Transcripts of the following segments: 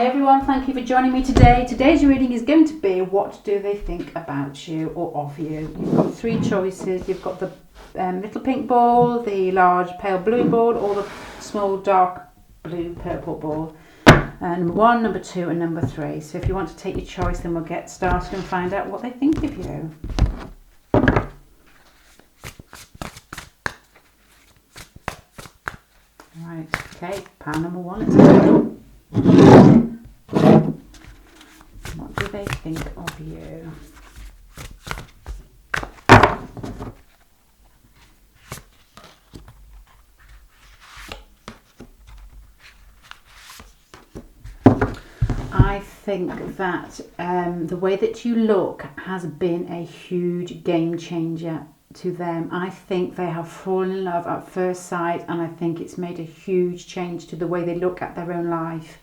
everyone, thank you for joining me today. Today's reading is going to be what do they think about you or of you. You've got three choices. You've got the little pink ball, the large pale blue ball, or the small dark blue purple ball. Number 1, number 2 and number 3. So if you want to take your choice, then we'll get started and find out what they think of you. Right, okay, pile number 1, let's go. What do they think of you? I think that the way that you look has been a huge game changer to them. I think they have fallen in love at first sight, and I think it's made a huge change to the way they look at their own life.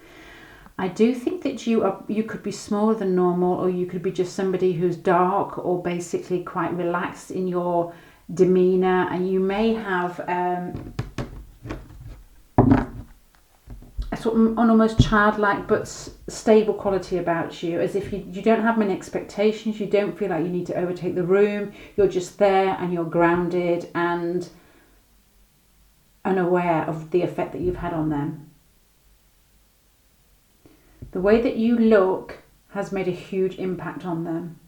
I do think that you could be smaller than normal, or you could be just somebody who's dark or basically quite relaxed in your demeanour, and you may have a sort of almost childlike but stable quality about you, as if you don't have many expectations, you don't feel like you need to overtake the room, you're just there and you're grounded and unaware of the effect that you've had on them. The way that you look has made a huge impact on them.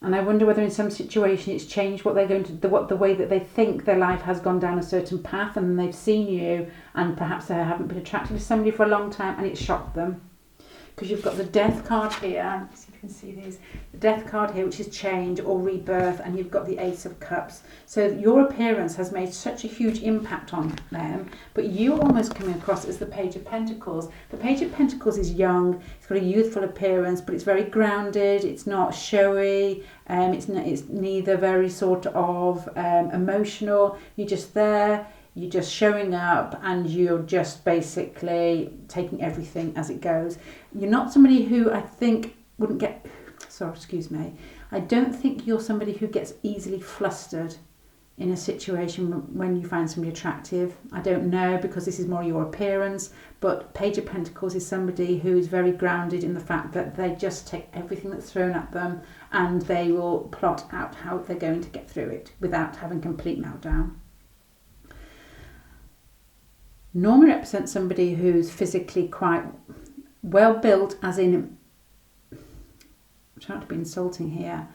And I wonder whether in some situation it's changed what they're going to, the way that they think their life has gone down a certain path, and they've seen you and perhaps they haven't been attracted to somebody for a long time and it's shocked them. Because you've got the death card here, let's see if you can see these, the death card here, which is change or rebirth, and you've got the Ace of Cups. So your appearance has made such a huge impact on them, but you're almost coming across as the Page of Pentacles. The Page of Pentacles is young, it's got a youthful appearance, but it's very grounded, it's not showy, it's neither very sort of emotional. You're just there, you're just showing up, and you're just basically taking everything as it goes. You're not somebody who I think wouldn't get, I don't think you're somebody who gets easily flustered in a situation when you find somebody attractive. I don't know, because this is more your appearance, but Page of Pentacles is somebody who is very grounded in the fact that they just take everything that's thrown at them and they will plot out how they're going to get through it without having complete meltdown. Normally represents somebody who's physically quite well built, as in, I'm trying to be insulting here.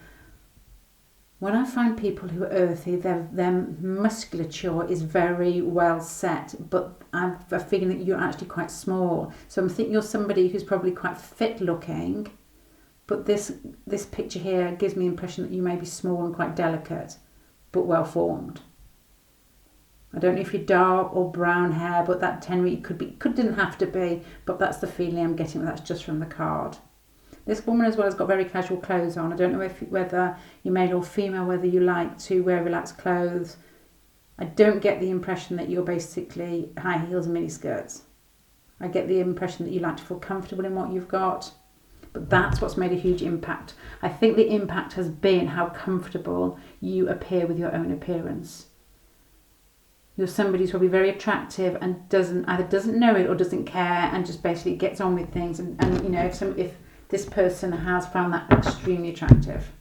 When I find people who are earthy, their musculature is very well set, but I have a feeling that you're actually quite small. So I think you're somebody who's probably quite fit looking, but this picture here gives me the impression that you may be small and quite delicate, but well formed. I don't know if you're dark or brown hair, but that didn't have to be, but that's the feeling I'm getting. That's just from the card. This woman as well has got very casual clothes on. I don't know whether you're male or female, whether you like to wear relaxed clothes. I don't get the impression that you're basically high heels and mini skirts. I get the impression that you like to feel comfortable in what you've got, but that's what's made a huge impact. I think the impact has been how comfortable you appear with your own appearance. You're somebody who's probably very attractive and either doesn't know it or doesn't care and just basically gets on with things. And you know, if this person has found that extremely attractive.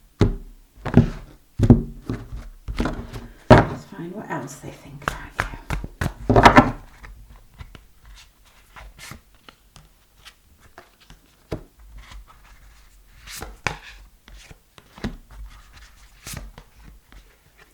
Let's find what else they think about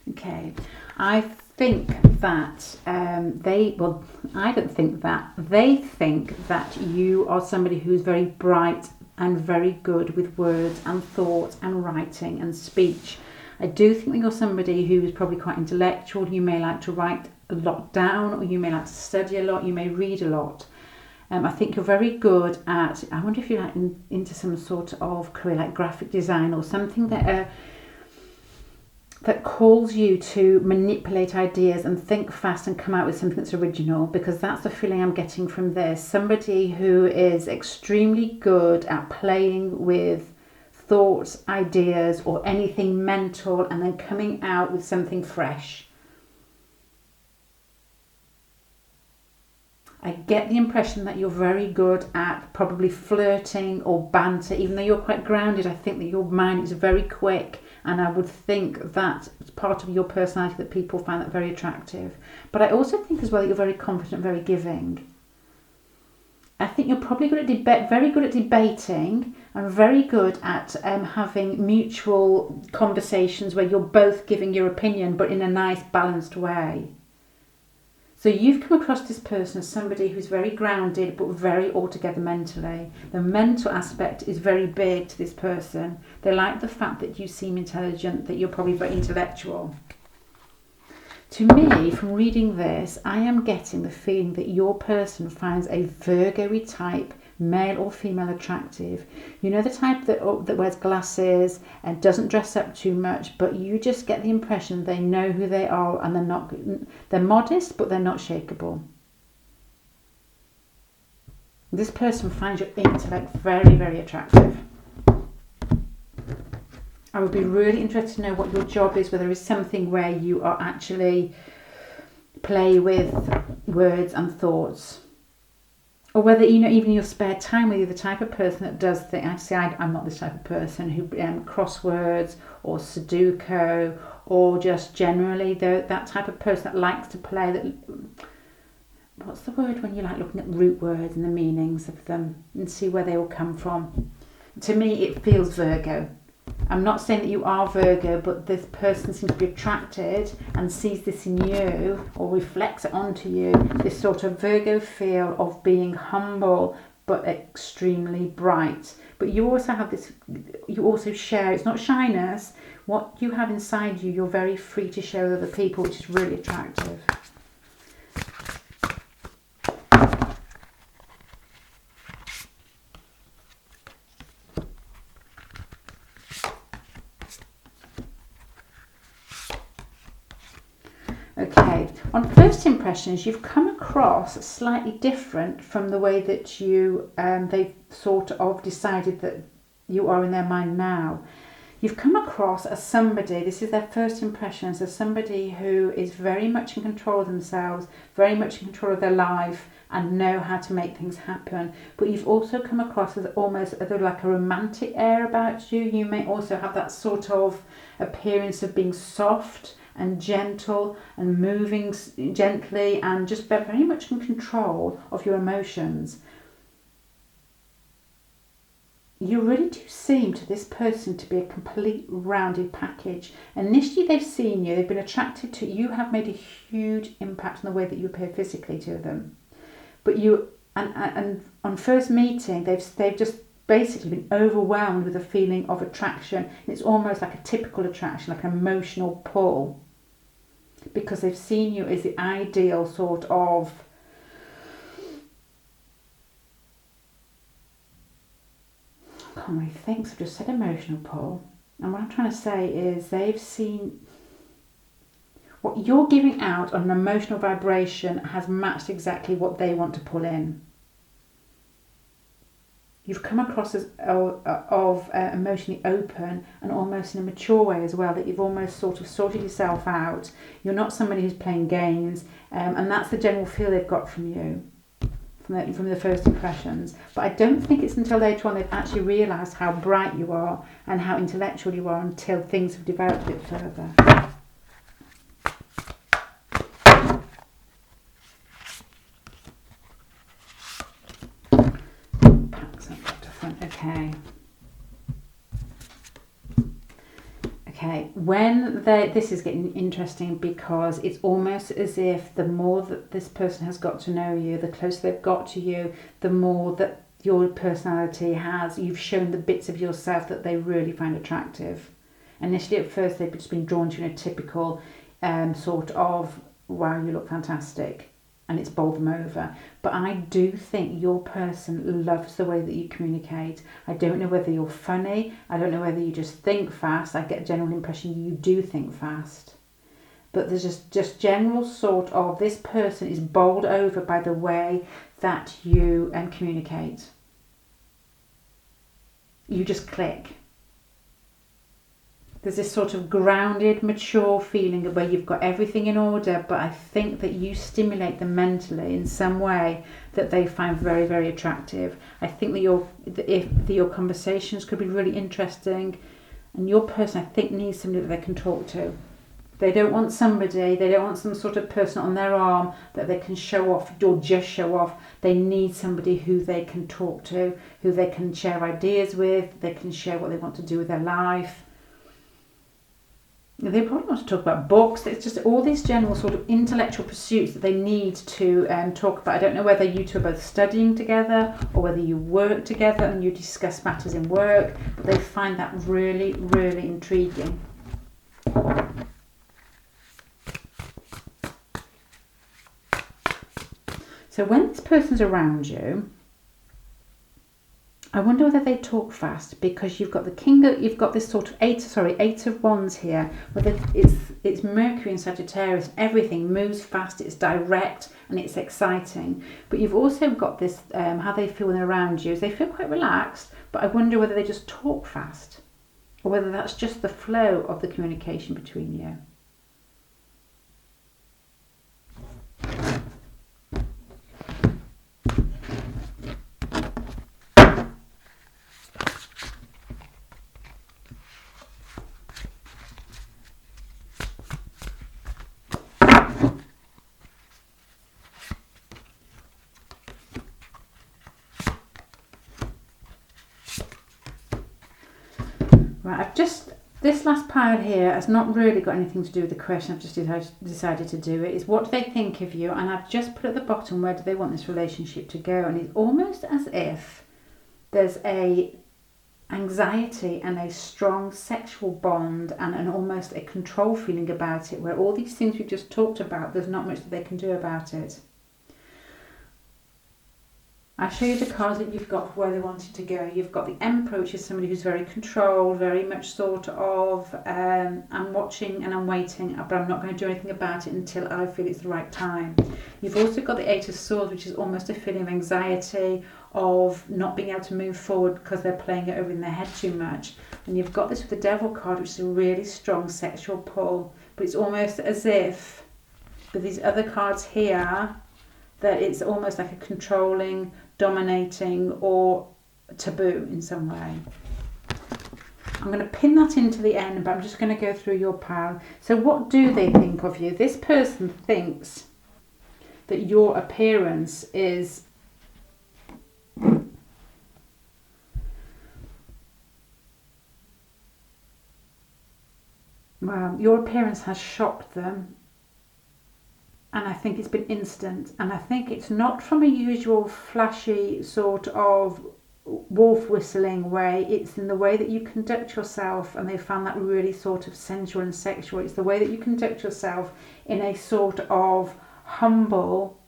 you. Okay, I think that I don't think that. They think that you are somebody who's very bright and very good with words and thoughts and writing and speech. I do think that you're somebody who is probably quite intellectual. You may like to write a lot down, or you may like to study a lot, you may read a lot. I think you're very good at, I wonder if you're like into some sort of career like graphic design or something that calls you to manipulate ideas and think fast and come out with something that's original, because that's the feeling I'm getting from this. Somebody who is extremely good at playing with thoughts, ideas, or anything mental and then coming out with something fresh. I get the impression that you're very good at probably flirting or banter. Even though you're quite grounded, I think that your mind is very quick, and I would think that it's part of your personality that people find that very attractive. But I also think as well that you're very confident, very giving. I think you're probably good at very good at debating, and very good at having mutual conversations where you're both giving your opinion, but in a nice, balanced way. So you've come across this person as somebody who's very grounded, but very altogether mentally. The mental aspect is very big to this person. They like the fact that you seem intelligent, that you're probably very intellectual. To me, from reading this, I am getting the feeling that your person finds a Virgo-y type, male or female, attractive. You know, the type that wears glasses and doesn't dress up too much, but you just get the impression they know who they are, and they're modest, but they're not shakeable. This person finds your intellect very, very attractive. I would be really interested to know what your job is, whether it's something where you are actually play with words and thoughts, or whether, you know, even your spare time, whether you're the type of person that does things. Actually, I'm not this type of person who crosswords or Sudoku, or just generally that type of person that likes to play. That, what's the word when you like looking at root words and the meanings of them and see where they all come from? To me, it feels Virgo. I'm not saying that you are Virgo, but this person seems to be attracted and sees this in you, or reflects it onto you, this sort of Virgo feel of being humble but extremely bright. But you also have this, you also share, it's not shyness, what you have inside you, you're very free to share with other people, which is really attractive. Okay, on first impressions, you've come across slightly different from the way that they've sort of decided that you are in their mind now. You've come across as somebody, this is their first impressions, as somebody who is very much in control of themselves, very much in control of their life, and know how to make things happen. But you've also come across as almost like a romantic air about you. You may also have that sort of appearance of being soft and gentle and moving gently and just very much in control of your emotions. You really do seem to this person to be a complete rounded package. Initially they've seen you, they've been attracted to you, have made a huge impact on the way that you appear physically to them. But you, and on first meeting, they've just basically been overwhelmed with a feeling of attraction. And it's almost like a typical attraction, like an emotional pull, because they've seen you as the ideal sort of I can't really think, so I've just said emotional pull. And what I'm trying to say is they've seen what you're giving out on an emotional vibration has matched exactly what they want to pull in. You've come across as emotionally open and almost in a mature way as well, that you've almost sort of sorted yourself out. You're not somebody who's playing games, and that's the general feel they've got from you, from the first impressions. But I don't think it's until later on they've actually realised how bright you are and how intellectual you are until things have developed a bit further. Okay, this is getting interesting, because it's almost as if the more that this person has got to know you, the closer they've got to you, the more that your personality you've shown the bits of yourself that they really find attractive. Initially at first they've just been drawn to you in a typical sort of, wow, you look fantastic, and it's bowled them over. But I do think your person loves the way that you communicate. I don't know whether you're funny, I don't know whether you just think fast. I get a general impression you do think fast. But there's just general sort of, this person is bowled over by the way that you communicate. You just click. There's this sort of grounded, mature feeling of where you've got everything in order, but I think that you stimulate them mentally in some way that they find very, very attractive. I think that your conversations could be really interesting, and your person, I think, needs somebody that they can talk to. They don't want some sort of person on their arm that they can show off or just show off. They need somebody who they can talk to, who they can share ideas with, they can share what they want to do with their life. They probably want to talk about books. It's just all these general sort of intellectual pursuits that they need to talk about. I don't know whether you two are both studying together or whether you work together and you discuss matters in work, but they find that really, really intriguing. So when this person's around you, I wonder whether they talk fast, because you've got this sort of eight of wands here, whether it's Mercury and Sagittarius, everything moves fast, it's direct and it's exciting. But you've also got this, how they feel when they're around you, is they feel quite relaxed, but I wonder whether they just talk fast or whether that's just the flow of the communication between you. Right, this last pile here has not really got anything to do with the question. I've just decided to do it. Is what do they think of you? And I've just put at the bottom, where do they want this relationship to go? And it's almost as if there's a anxiety and a strong sexual bond and almost a control feeling about it, where all these things we've just talked about, there's not much that they can do about it. I'll show you the cards that you've got for where they wanted to go. You've got the Emperor, which is somebody who's very controlled, very much sort of, I'm watching and I'm waiting, but I'm not going to do anything about it until I feel it's the right time. You've also got the Eight of Swords, which is almost a feeling of anxiety, of not being able to move forward because they're playing it over in their head too much. And you've got this with the Devil card, which is a really strong sexual pull. But it's almost as if, with these other cards here, that it's almost like a controlling, dominating or taboo in some way. I'm going to pin that into the end, but I'm just going to go through your pile. So what do they think of you? This person thinks that your appearance is your appearance has shocked them. And I think it's been instant. And I think it's not from a usual flashy sort of wolf whistling way. It's in the way that you conduct yourself. And they found that really sort of sensual and sexual. It's the way that you conduct yourself in a sort of humble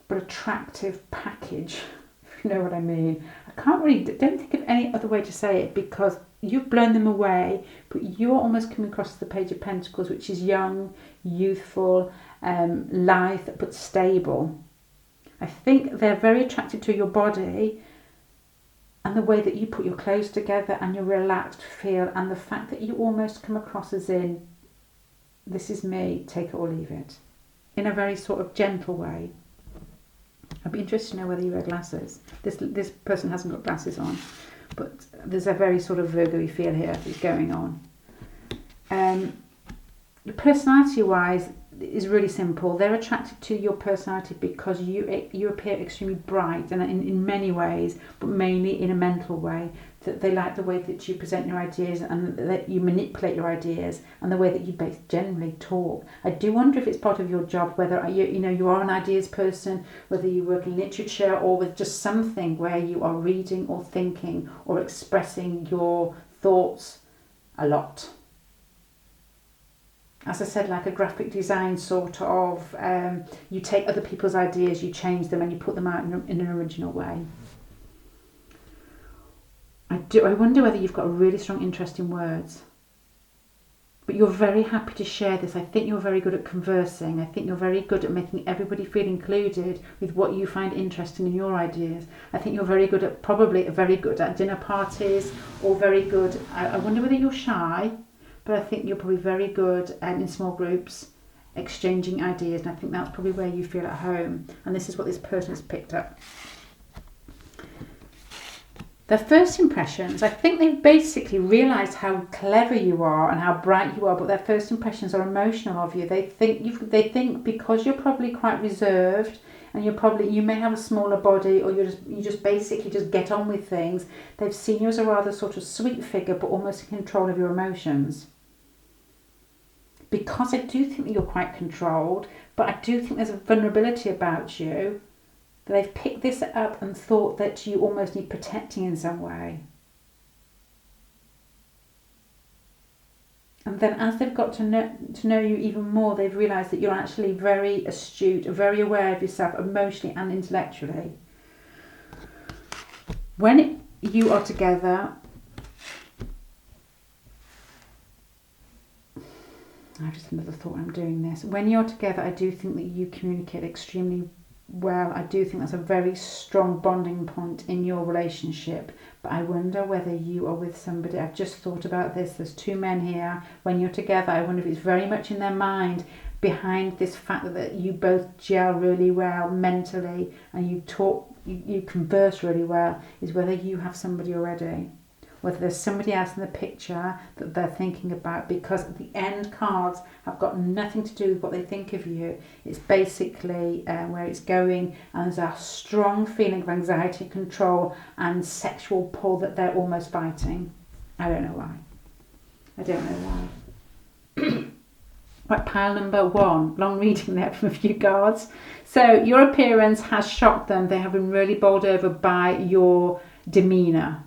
but attractive package, if you know what I mean. I don't think of any other way to say it, because you've blown them away, but you're almost coming across the Page of Pentacles, which is young, youthful, lithe, but stable. I think they're very attracted to your body and the way that you put your clothes together and your relaxed feel, and the fact that you almost come across as in, this is me, take it or leave it, in a very sort of gentle way. I'd be interested to know whether you wear glasses. This person hasn't got glasses on, but there's a very sort of Virgo-y feel here that's going on. Personality-wise is really simple. They're attracted to your personality because you appear extremely bright, and in many ways, but mainly in a mental way. That they like the way that you present your ideas and that you manipulate your ideas, and the way that you generally talk. I do wonder if it's part of your job, whether you are an ideas person, whether you work in literature or with just something where you are reading or thinking or expressing your thoughts a lot. As I said, like a graphic design sort of, you take other people's ideas, you change them and you put them out in an original way. I wonder whether you've got a really strong interest in words. But you're very happy to share this. I think you're very good at conversing. I think you're very good at making everybody feel included with what you find interesting in your ideas. I think you're very good at, probably very good at dinner parties, or very good, I wonder whether you're shy, but I think you're probably very good in small groups, exchanging ideas, and I think that's probably where you feel at home. And this is what this person has picked up. Their first impressions, I think they've basically realised how clever you are and how bright you are, but their first impressions are emotional of you. They think because you're probably quite reserved, and you may have a smaller body, or you just basically just get on with things. They've seen you as a rather sort of sweet figure, but almost in control of your emotions. Because I do think that you're quite controlled, but I do think there's a vulnerability about you. They've picked this up and thought that you almost need protecting in some way. And then as they've got to know you even more, they've realised that you're actually very astute, very aware of yourself emotionally and intellectually. When you are together, I have just another thought when I'm doing this. When you're together, I do think that you communicate extremely well. I do think that's a very strong bonding point in your relationship. But I wonder whether you are with somebody. I've just thought about this. There's two men here. When you're together, I wonder if it's very much in their mind behind this fact that you both gel really well mentally, and you talk, you converse really well, is whether you have somebody already. Whether there's somebody else in the picture that they're thinking about, because the end cards have got nothing to do with what they think of you. It's basically where it's going, and there's a strong feeling of anxiety, control and sexual pull that they're almost fighting. I don't know why. Right, pile number 1. Long reading there from a few cards. So your appearance has shocked them. They have been really bowled over by your demeanour.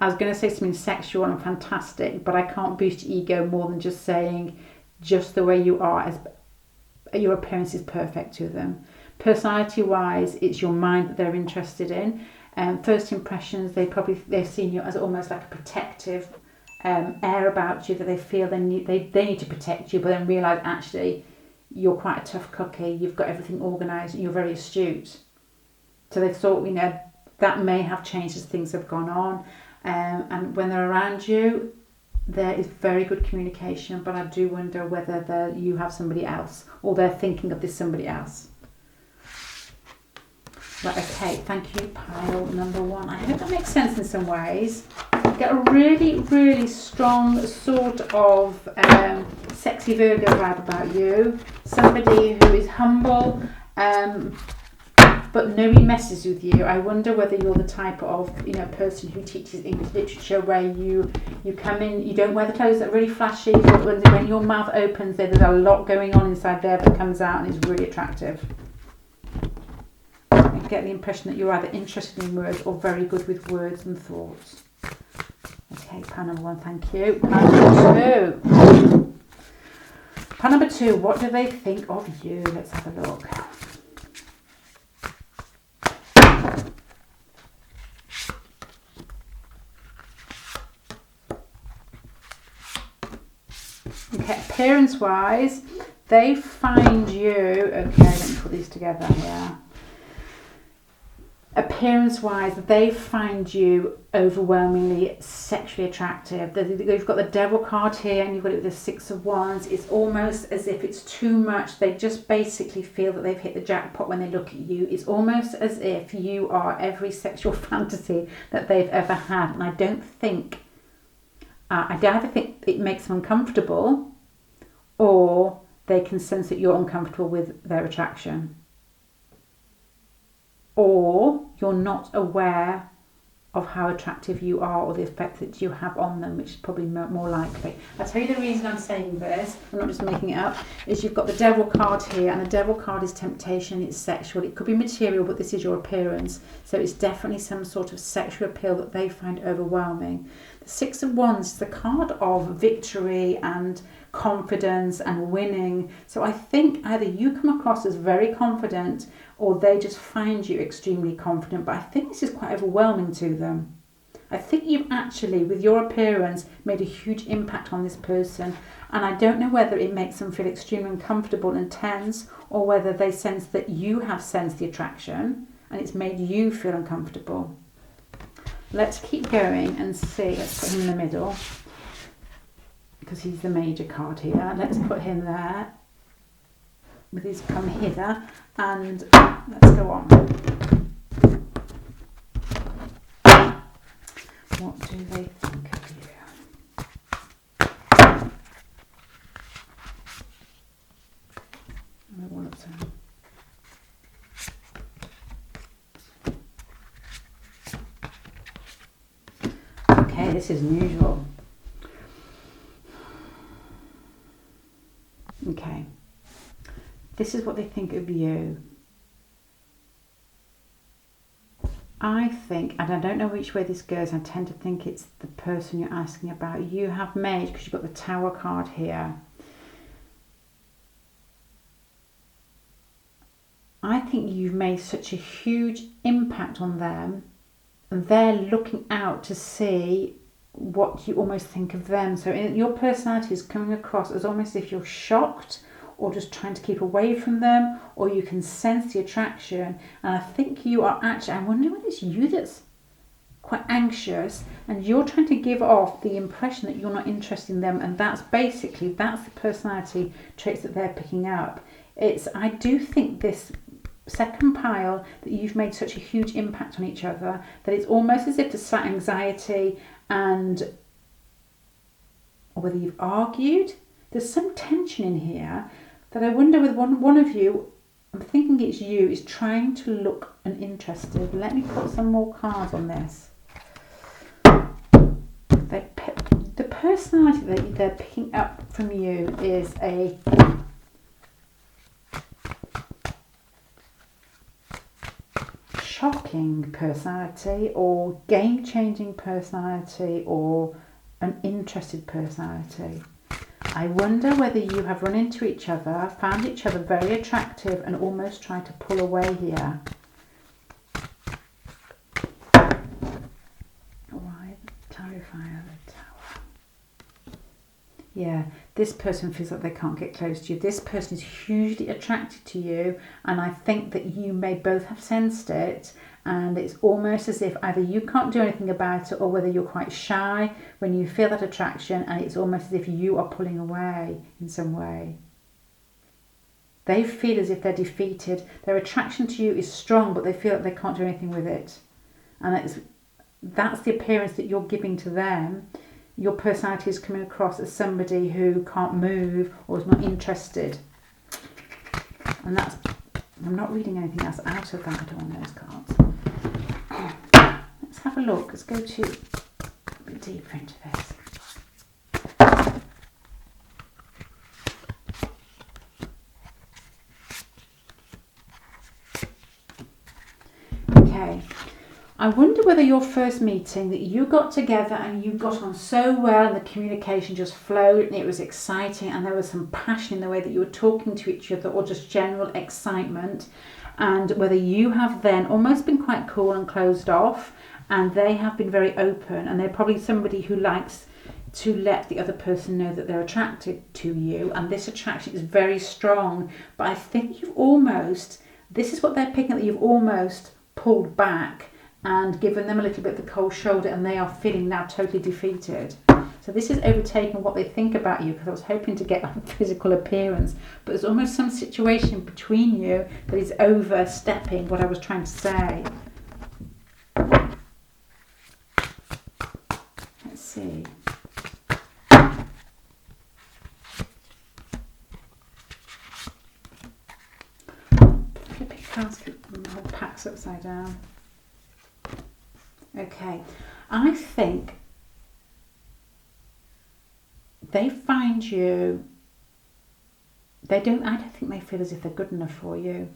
I was going to say something sexual and fantastic, but I can't boost your ego more than just saying just the way you are, as your appearance is perfect to them. Personality wise, it's your mind that they're interested in. First impressions, they've seen you as almost like a protective air about you, that they feel they need to protect you, but then realise actually you're quite a tough cookie, you've got everything organised and you're very astute. So they thought, that may have changed as things have gone on. And when they're around you, there is very good communication, but I do wonder whether you have somebody else, or they're thinking of this somebody else. Right, okay, thank you, pile number 1. I hope that makes sense in some ways. I get a really, really strong sort of sexy Virgo vibe about you. Somebody who is humble, but nobody messes with you. I wonder whether you're the type of person who teaches English literature, where you come in, you don't wear the clothes that are really flashy, but when your mouth opens, there's a lot going on inside there that comes out and is really attractive. I get the impression that you're either interested in words or very good with words and thoughts. Okay, pan number 1, thank you. Pan number 2, what do they think of you? Let's have a look. Okay, appearance wise, they find you, okay, let me put these together here. Appearance wise, they find you overwhelmingly sexually attractive. You've got the Devil card here, and you've got it with the 6 of Wands. It's almost as if it's too much. They just basically feel that they've hit the jackpot when they look at you. It's almost as if you are every sexual fantasy that they've ever had. And I don't think, I either think it makes them uncomfortable, or they can sense that you're uncomfortable with their attraction. Or you're not aware of how attractive you are, or the effect that you have on them, which is probably more likely. I'll tell you the reason I'm saying this, I'm not just making it up, is you've got the Devil card here, and the Devil card is temptation, it's sexual, it could be material, but this is your appearance, so it's definitely some sort of sexual appeal that they find overwhelming. The 6 of Wands is the card of victory and confidence and winning, so I think either you come across as very confident, or they just find you extremely confident, but I think this is quite overwhelming to them. I think you've actually, with your appearance, made a huge impact on this person. And I don't know whether it makes them feel extremely uncomfortable and tense, or whether they sense that you have sensed the attraction and it's made you feel uncomfortable. Let's keep going and see. Let's put him in the middle because he's the major card here. Let's put him there with his come hither, and let's go on. What do they think of you? Okay, this is unusual. Okay, this is what they think of you. I think, and I don't know which way this goes, I tend to think it's the person you're asking about. You have made, because you've got the Tower card here, I think you've made such a huge impact on them, and they're looking out to see what you almost think of them. So your personality is coming across as almost if you're shocked, or just trying to keep away from them, or you can sense the attraction. And I think you are actually, I wonder whether it's you that's quite anxious and you're trying to give off the impression that you're not interested in them, and that's the personality traits that they're picking up. I do think this second pile, that you've made such a huge impact on each other that it's almost as if there's slight anxiety, or whether you've argued. There's some tension in here that I wonder with one of you, I'm thinking it's you, is trying to look uninterested. Let me put some more cards on this. The personality that they're picking up from you is a shocking personality, or game-changing personality, or an interested personality. I wonder whether you have run into each other, found each other very attractive, and almost tried to pull away here. Why clarify the Tower? Yeah, this person feels like they can't get close to you. This person is hugely attracted to you, and I think that you may both have sensed it, and it's almost as if either you can't do anything about it, or whether you're quite shy when you feel that attraction, and it's almost as if you are pulling away in some way. They feel as if they're defeated. Their attraction to you is strong, but they feel like they can't do anything with it. And that's the appearance that you're giving to them. Your personality is coming across as somebody who can't move or is not interested. And I'm not reading anything else out of that on those cards. Let's have a look. Let's go a bit deeper into this. Okay. I wonder whether your first meeting, that you got together and you got on so well and the communication just flowed and it was exciting and there was some passion in the way that you were talking to each other, or just general excitement, and whether you have then almost been quite cool and closed off, and they have been very open, and they're probably somebody who likes to let the other person know that they're attracted to you, and this attraction is very strong. But I think this is what they're picking up, that you've almost pulled back and given them a little bit of the cold shoulder, and they are feeling now totally defeated. So this is overtaking what they think about you, because I was hoping to get a physical appearance, but there's almost some situation between you that is overstepping what I was trying to say. Let's see. Flipping cards, the whole pack's upside down. Okay, I think they find you, I don't think they feel as if they're good enough for you.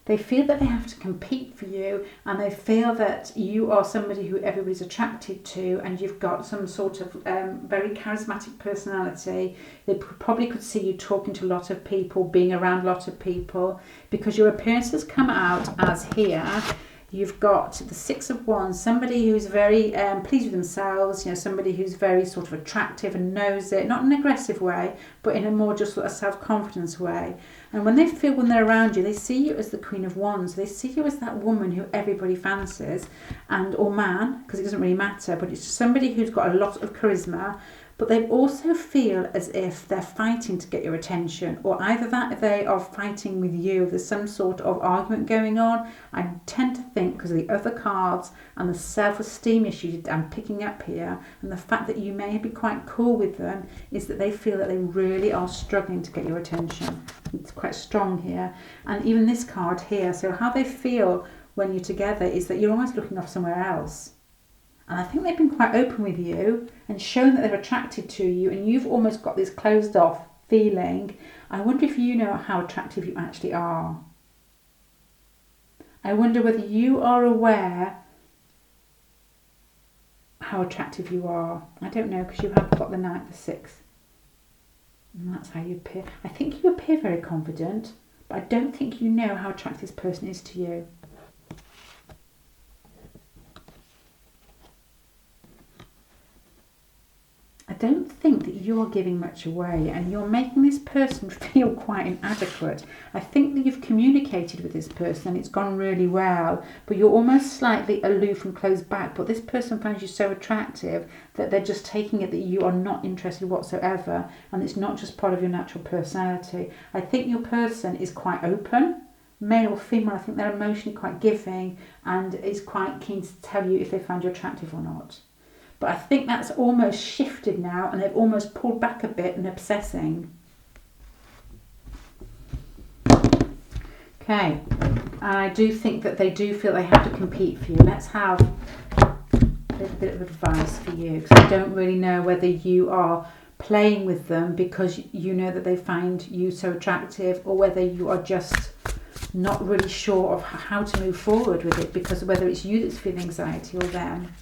They feel that they have to compete for you, and they feel that you are somebody who everybody's attracted to, and you've got some sort of very charismatic personality. They probably could see you talking to a lot of people, being around a lot of people, because your appearance has come out as here. You've got the Six of Wands, somebody who's very pleased with themselves, somebody who's very sort of attractive and knows it, not in an aggressive way, but in a more just sort of self-confidence way. And when they're around you, they see you as the Queen of Wands. They see you as that woman who everybody fancies, or man, because it doesn't really matter, but it's somebody who's got a lot of charisma. But they also feel as if they're fighting to get your attention, or either that they are fighting with you. There's some sort of argument going on. I tend to think, because of the other cards and the self-esteem issues I'm picking up here, and the fact that you may be quite cool with them, is that they feel that they really are struggling to get your attention. It's quite strong here. And even this card here, so how they feel when you're together is that you're almost looking off somewhere else. And I think they've been quite open with you and shown that they're attracted to you, and you've almost got this closed off feeling. I wonder if you know how attractive you actually are. I wonder whether you are aware how attractive you are. I don't know, because you have got the 9th, the 6th. And that's how you appear. I think you appear very confident, but I don't think you know how attractive this person is to you. I don't think that you're giving much away, and you're making this person feel quite inadequate. I think that you've communicated with this person and it's gone really well, but you're almost slightly aloof and closed back. But this person finds you so attractive that they're just taking it that you are not interested whatsoever, and it's not just part of your natural personality. I think your person is quite open, male or female. I think they're emotionally quite giving and is quite keen to tell you if they find you attractive or not. But I think that's almost shifted now, and they've almost pulled back a bit and obsessing. Okay, and I do think that they do feel they have to compete for you. Let's have a little bit of advice for you, because I don't really know whether you are playing with them because you know that they find you so attractive, or whether you are just not really sure of how to move forward with it, because whether it's you that's feeling anxiety or them.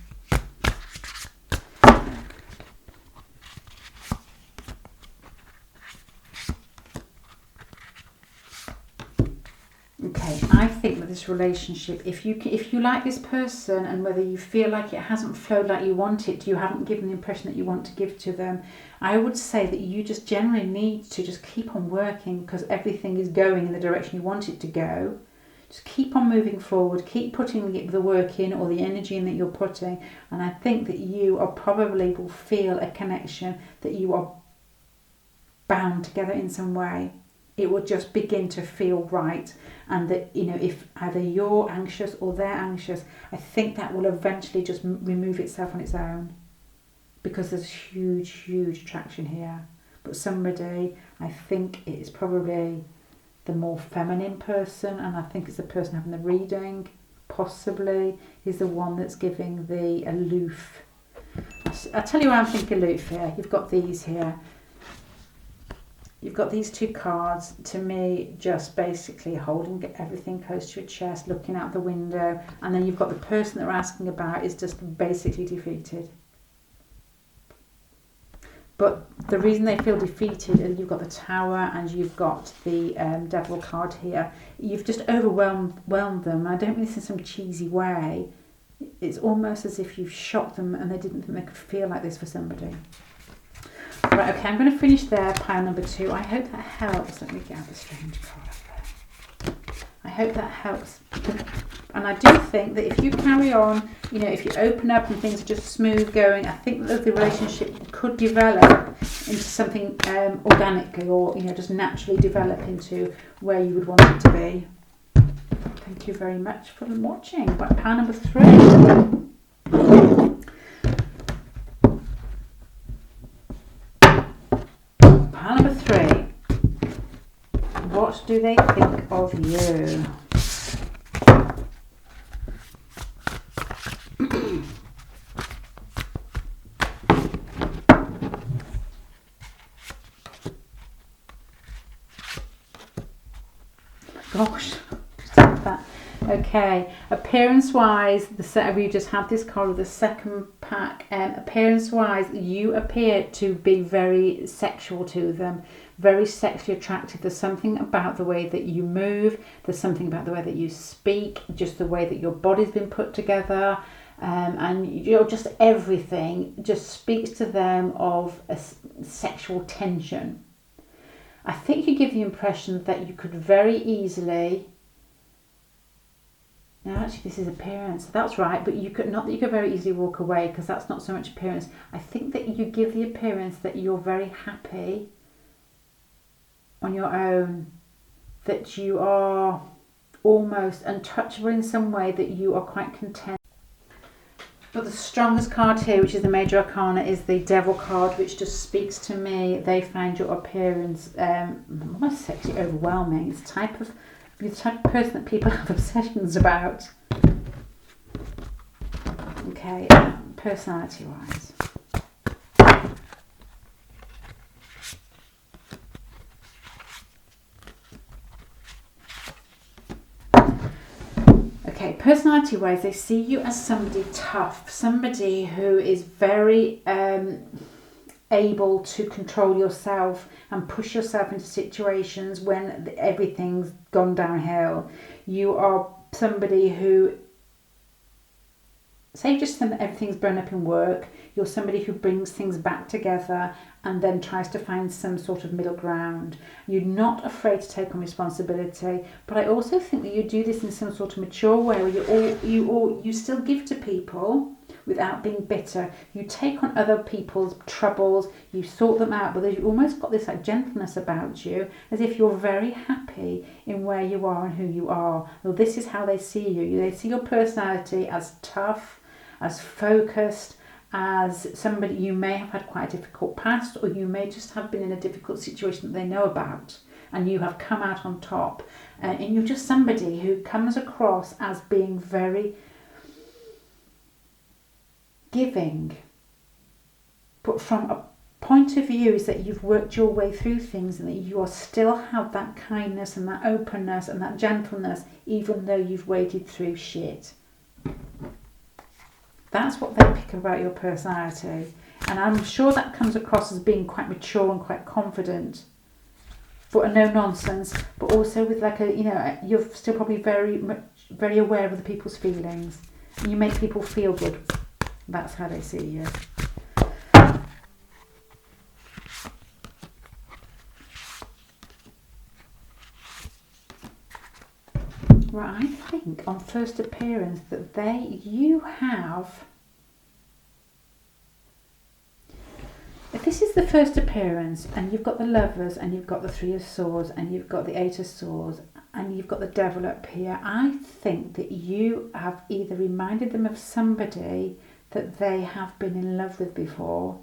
Okay, I think that this relationship, if you like this person, and whether you feel like it hasn't flowed like you want it, you haven't given the impression that you want to give to them, I would say that you just generally need to just keep on working, because everything is going in the direction you want it to go. Just keep on moving forward, keep putting the work in, or the energy in that you're putting, and I think that you are probably will feel a connection, that you are bound together in some way. It will just begin to feel right, and that if either you're anxious or they're anxious, I think that will eventually just remove itself on its own, because there's huge attraction here. But somebody, I think it is probably the more feminine person, and I think it's the person having the reading, possibly, is the one that's giving the aloof. I'll tell you why I'm thinking aloof here. You've got these here. You've got these two cards, to me, just basically holding everything close to your chest, looking out the window, and then you've got the person that we're asking about is just basically defeated. But the reason they feel defeated is you've got the Tower and you've got the Devil card here. You've just overwhelmed them. I don't mean this in some cheesy way. It's almost as if you've shocked them and they didn't think they could feel like this for somebody. Right, okay, I'm going to finish there, pile number 2. I hope that helps. Let me get out the strange card up there. I hope that helps. And I do think that if you carry on, if you open up and things are just smooth going, I think that the relationship could develop into something organically, or, just naturally develop into where you would want it to be. Thank you very much for watching. Right, pile number 3. Pile number 3. What do they think of you? Gosh, just like that. Okay, appearance-wise, we just had this card with the second pack. Appearance-wise, you appear to be very sexual to them, very sexually attractive. There's something about the way that you move. There's something about the way that you speak, just the way that your body's been put together. And just everything just speaks to them of a sexual tension. I think you give the impression that you could very easily... No, actually, this is appearance. That's right, but you could not that you could very easily walk away, because that's not so much appearance. I think that you give the appearance that you're very happy on your own, that you are almost untouchable in some way, that you are quite content. But the strongest card here, which is the Major Arcana, is the Devil card, which just speaks to me. They find your appearance almost sexually overwhelming. It's the type of person that people have obsessions about. Okay, personality-wise. Okay, personality-wise, they see you as somebody tough, somebody who is very able to control yourself and push yourself into situations when everything's gone downhill. You are somebody who, say just everything's blown up in work, you're somebody who brings things back together and then tries to find some sort of middle ground. You're not afraid to take on responsibility, but I also think that you do this in some sort of mature way, where you still give to people without being bitter. You take on other people's troubles, you sort them out, but you've almost got this like gentleness about you, as if you're very happy in where you are and who you are. Well, this is how they see you. They see your personality as tough, as focused, as somebody, you may have had quite a difficult past, or you may just have been in a difficult situation that they know about, and you have come out on top. And you're just somebody who comes across as being very giving, but from a point of view is that you've worked your way through things, and that you are still have that kindness and that openness and that gentleness, even though you've waded through shit. That's what they pick about your personality, and I'm sure that comes across as being quite mature and quite confident, but a no nonsense, but also with like a, you're still probably very aware of other people's feelings, and you make people feel good. That's how they see you. Right, I think on first appearance that you have, if this is the first appearance and you've got the Lovers and you've got the Three of Swords and you've got the Eight of Swords and you've got the Devil up here, I think that you have either reminded them of somebody that they have been in love with before,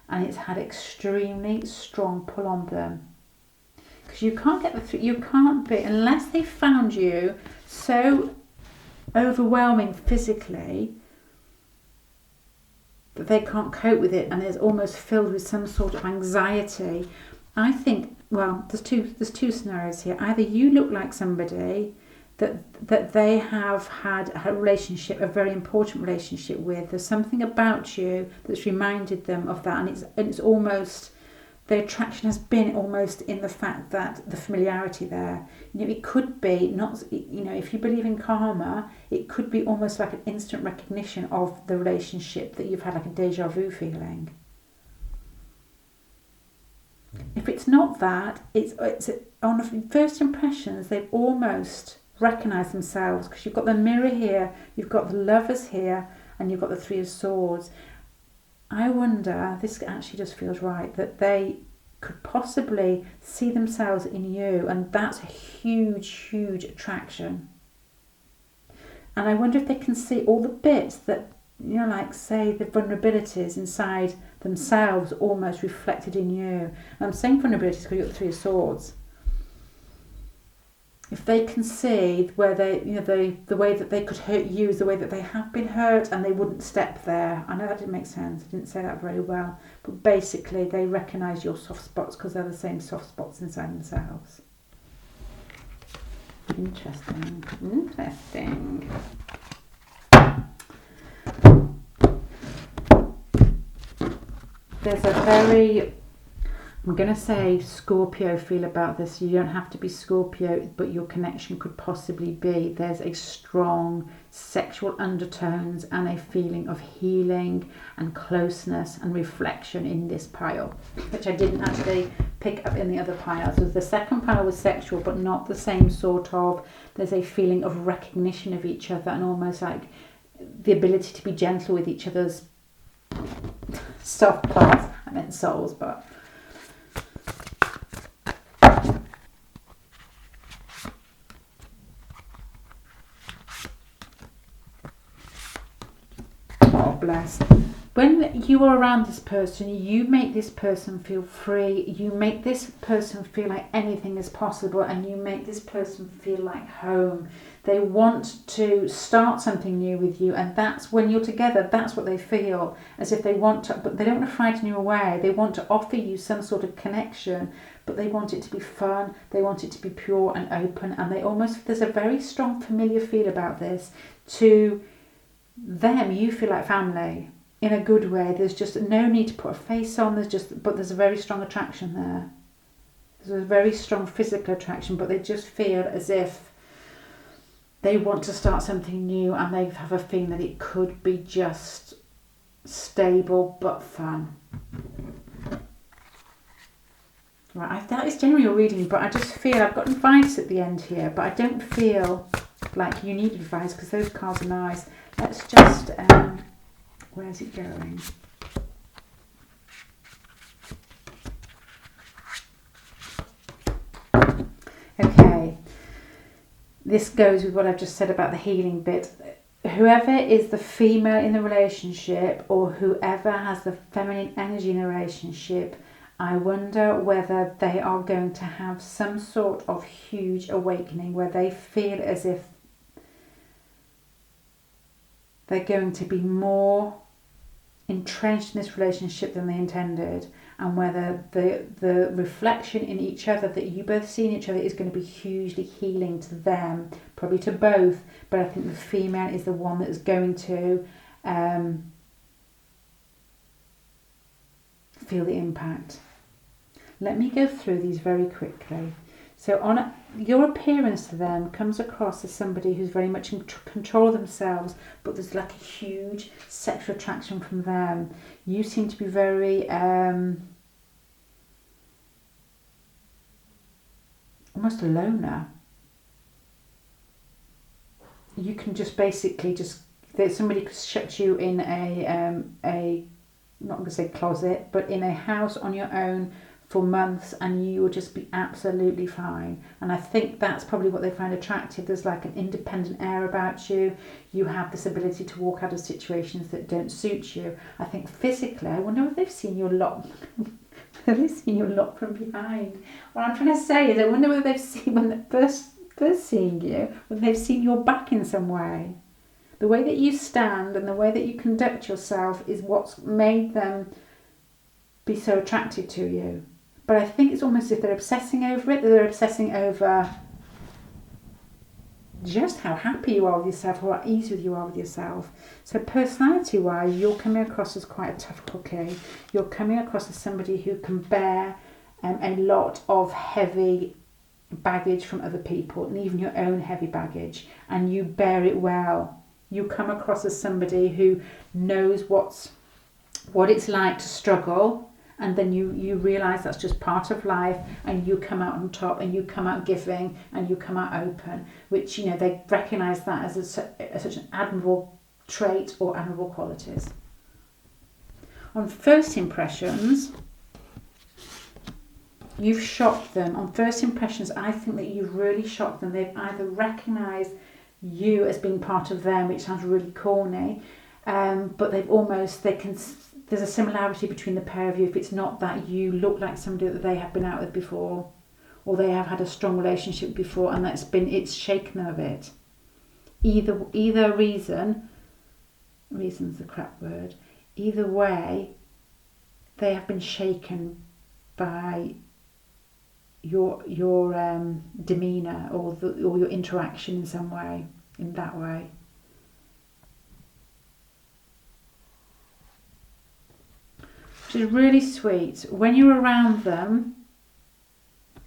and it's had extremely strong pull on them. Because you can't get you can't be, unless they found you so overwhelming physically that they can't cope with it, and it's almost filled with some sort of anxiety. I think, well, there's two scenarios here. Either you look like somebody that they have had a relationship, a very important relationship with. There's something about you that's reminded them of that, and it's almost, the attraction has been almost in the fact that the familiarity there. It could be not, if you believe in karma, it could be almost like an instant recognition of the relationship, that you've had like a deja vu feeling. If it's not that, it's on the first impressions, they've almost recognise themselves, because you've got the Mirror here, you've got the Lovers here, and you've got the Three of Swords. I wonder, this actually just feels right, that they could possibly see themselves in you, and that's a huge attraction. And I wonder if they can see all the bits that, like say the vulnerabilities inside themselves almost reflected in you. And I'm saying vulnerabilities because you've got the Three of Swords. If they can see where they, the way that they could hurt you is the way that they have been hurt, and they wouldn't step there. I know that didn't make sense. I didn't say that very well. But basically, they recognise your soft spots because they're the same soft spots inside themselves. Interesting. Interesting. There's a very, I'm going to say Scorpio feel about this. You don't have to be Scorpio, but your connection could possibly be. There's a strong sexual undertones and a feeling of healing and closeness and reflection in this pile, which I didn't actually pick up in the other piles. So the second pile was sexual, but not the same sort of. There's a feeling of recognition of each other and almost like the ability to be gentle with each other's soft parts. I meant souls, but oh bless. When you are around this person, you make this person feel free, you make this person feel like anything is possible, and you make this person feel like home. They want to start something new with you, and that's when you're together, that's what they feel, as if they want to, but they don't want to frighten you away. They want to offer you some sort of connection, but they want it to be fun, they want it to be pure and open, and they almost, there's a very strong familiar feel about this. To them, you feel like family. In a good way. There's just no need to put a face on. But there's a very strong attraction there. There's a very strong physical attraction, but they just feel as if they want to start something new, and they have a feeling that it could be just stable but fun. Right, that is generally your reading, but I just feel I've got advice at the end here, but I don't feel like you need advice because those cards are nice. Let's just where's it going? Okay, this goes with what I've just said about the healing bit. Whoever is the female in the relationship, or whoever has the feminine energy in the relationship, I wonder whether they are going to have some sort of huge awakening where they feel as if they're going to be more entrenched in this relationship than they intended, and whether the reflection in each other that you both see in each other is going to be hugely healing to them, probably to both, but I think the female is the one that is going to feel the impact. Let me go through these very quickly. So on your appearance to them comes across as somebody who's very much in control of themselves, but there's like a huge sexual attraction from them. You seem to be very almost a loner. You can just basically somebody could shut you in a not going to say closet, but in a house on your own for months, and you will just be absolutely fine. And I think that's probably what they find attractive. There's like an independent air about you. You have this ability to walk out of situations that don't suit you. I think physically, I wonder if they've seen your lot. Have they seen your lot from behind? What I'm trying to say is, I wonder whether they've seen, when they're first seeing you, whether they've seen your back in some way. The way that you stand and the way that you conduct yourself is what's made them be so attracted to you. But I think it's almost as if they're obsessing over it, that they're obsessing over just how happy you are with yourself, or at ease with you are with yourself. So personality-wise, you're coming across as quite a tough cookie. You're coming across as somebody who can bear a lot of heavy baggage from other people, and even your own heavy baggage, and you bear it well. You come across as somebody who knows what it's like to struggle, and then you realise that's just part of life, and you come out on top, and you come out giving, and you come out open, which, you know, they recognise that as such an admirable trait or admirable qualities. On first impressions, you've shocked them. On first impressions, I think that you've really shocked them. They've either recognised you as being part of them, which sounds really corny, but there's a similarity between the pair of you. If it's not that you look like somebody that they have been out with before, or they have had a strong relationship before, and it's shaken them a bit. Either reason's the crap word. Either way, they have been shaken by demeanour or your interaction in some way, in that way. Which is really sweet. When you're around them,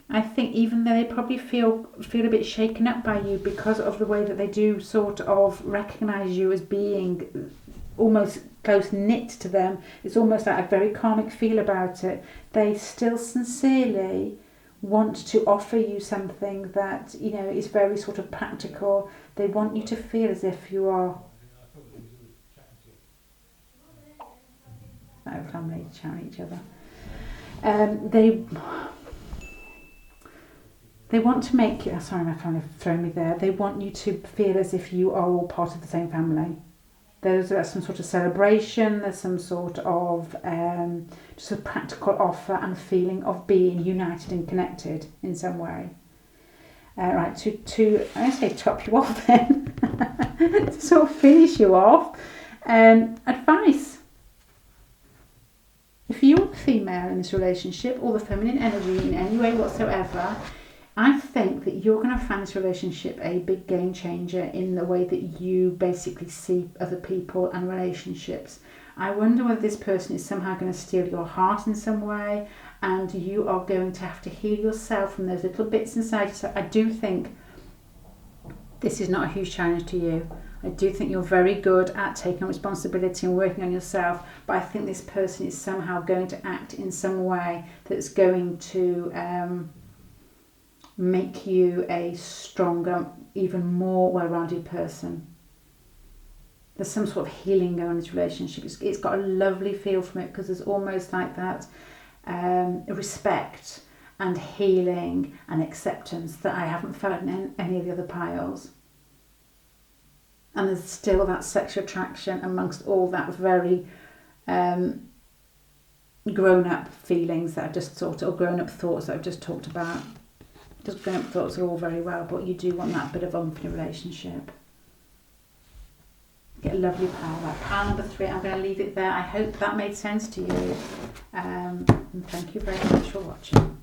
I think even though they probably feel a bit shaken up by you because of the way that they do sort of recognise you as being almost close knit to them, it's almost like a very karmic feel about it. They still sincerely want to offer you something that, you know, is very sort of practical. They want you to feel as if you are family chatting each other. They want to make you, sorry, my family thrown me there. They want you to feel as if you are all part of the same family. There's some sort of celebration, there's some sort of just a practical offer and feeling of being united and connected in some way. Right, to I say top you off then, to sort of finish you off, advice. If you're the female in this relationship or the feminine energy in any way whatsoever, I think that you're going to find this relationship a big game changer in the way that you basically see other people and relationships. I wonder whether this person is somehow going to steal your heart in some way, and you are going to have to heal yourself from those little bits inside yourself. I do think this is not a huge challenge to you. I do think you're very good at taking responsibility and working on yourself, but I think this person is somehow going to act in some way that's going to make you a stronger, even more well-rounded person. There's some sort of healing going on in this relationship. It's got a lovely feel from it, because there's almost like that respect and healing and acceptance that I haven't felt in any of the other piles. And there's still that sexual attraction amongst all that very grown-up feelings that I've just sort of, or grown-up thoughts that I've just talked about. Just grown-up thoughts are all very well, but you do want that bit of oomph in a relationship. Get a lovely pile. That pile number 3, I'm going to leave it there. I hope that made sense to you. And thank you very much for watching.